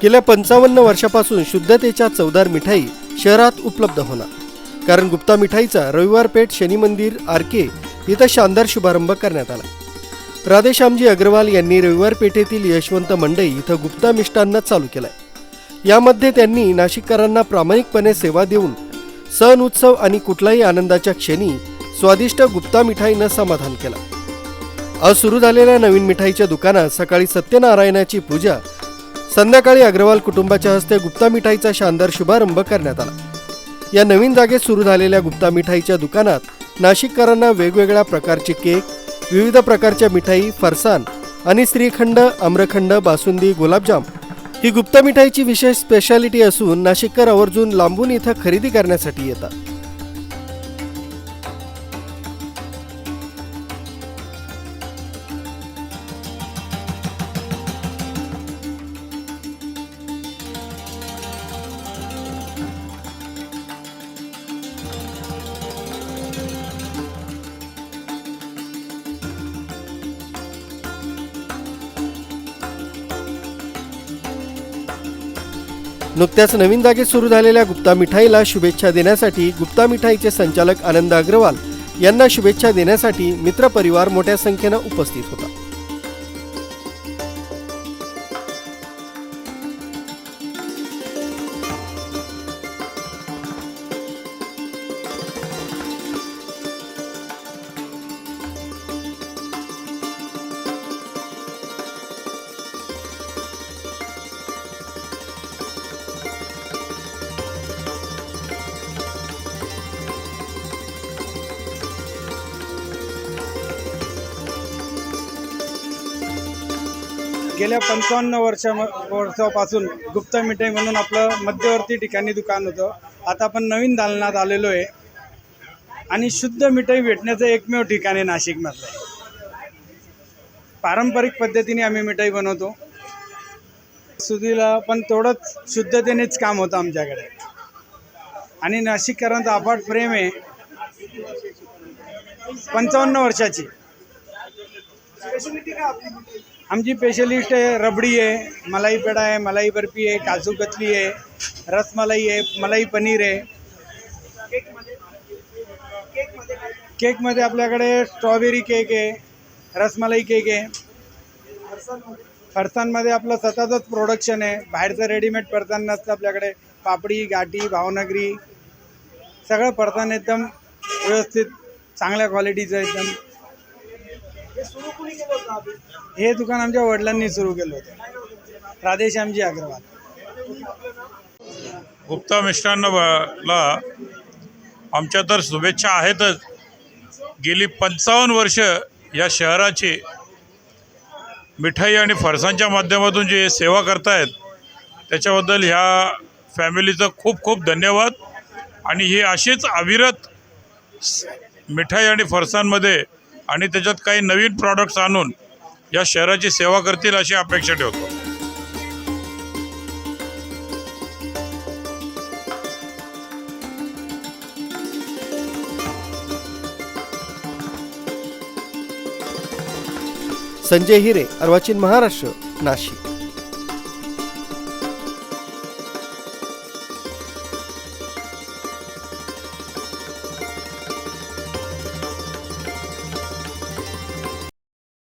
गेल्या 55 वर्षापासून शुद्धतेच्या चवदार मिठाई शहरात उपलब्ध होणार, कारण गुप्ता मिठाईचा रविवार पेठ शनी मंदिर आरके इथं शानदार शुभारंभ करण्यात आला। राधेश्यामजी अग्रवाल यांनी रविवार पेठेतील यशवंत मंडई इथं गुप्ता मिष्टान्न चालू केलाय। यामध्ये त्यांनी नाशिककरांना प्रामाणिकपणे सेवा देऊन सण उत्सव आणि कुठलाही आनंदाच्या क्षणी स्वादिष्ट गुप्ता मिठाईनं समाधान केलं। आज सुरू झालेल्या नवीन मिठाईच्या दुकानात सकाळी सत्यनारायणाची पूजा, संध्याकाळी अग्रवाल कुटुंबाच्या हस्ते गुप्ता मिठाईचा शानदार शुभारंभ करण्यात आला। या नवीन जागेत सुरू झालेल्या गुप्ता मिठाईच्या दुकानात नाशिककरांना वेगवेगळ्या प्रकारचे केक, विविध प्रकारच्या मिठाई, फरसाण आणि श्रीखंड, आम्रखंड, बासुंदी, गुलाबजाम ही गुप्ता मिठाईची विशेष स्पेशालिटी असून नाशिककर आवर्जून लांबून इथं खरेदी करण्यासाठी येतात। नुकत्याच नवीन जागेत सुरू झालेल्या गुप्ता मिठाईला शुभेच्छा देण्यासाठी गुप्ता मिठाईचे संचालक आनंद अग्रवाल यांना शुभेच्छा देण्यासाठी मित्रपरिवार मोठ्या संख्येने उपस्थित होता। गेल्या 55 वर्षापासून गुप्ता मिठाई म्हणून आपलं मध्यवर्ती ठिकाणी दुकान होतं। आता आपण नवीन दालनात आलेलो आहे आणि शुद्ध मिठाई भेटण्याचं एकमेव ठिकाण आहे नाशिकमधलं। पारंपरिक पद्धतीने आम्ही मिठाई बनवतो, सुधीला पण थोडंच शुद्धतेनेच काम होतं आमच्याकडे आणि नाशिककरांचं अफाट प्रेम आहे। 55 वर्षाची आमची स्पेशलिस्ट आहे, रबडी आहे, मलाई पेढा आहे, मलाई बर्फी आहे, काजू कतली आहे, रसमलाई आहे, मलाई पनीर आहे। केकमध्ये आपल्याकडे स्ट्रॉबेरी केक आहे, रसमलाई केक आहे। फरसाणमध्ये आपलं स्वतःचंच प्रोडक्शन आहे, बाहेरचं रेडीमेड फरसाण नसतं आपल्याकडे। पापडी, गाठी, भावनगरी सगळं फरसाण एकदम व्यवस्थित चांगल्या क्वालिटीचं एकदम। हे दुकान आमच्या वडिलांनी सुरू केलं होतं, राधेश्यामजी अग्रवाल। गुप्ता मिष्टान्नला आमच्या तर शुभेच्छा आहेतच। गेली 55 वर्ष या शहराची मिठाई आणि फरसाणच्या माध्यमातून जे सेवा करतायत त्याच्याबद्दल ह्या फॅमिलीचं खूप खूप धन्यवाद। आणि ही अशीच अविरत मिठाई आणि फरसाणमध्ये आणि त्याच्यात काही नवीन प्रॉडक्ट्स आणून या शहराची सेवा करतील अशी अपेक्षा ठेवतो। संजय हिरे, अर्वाचीन महाराष्ट्र, नाशिक।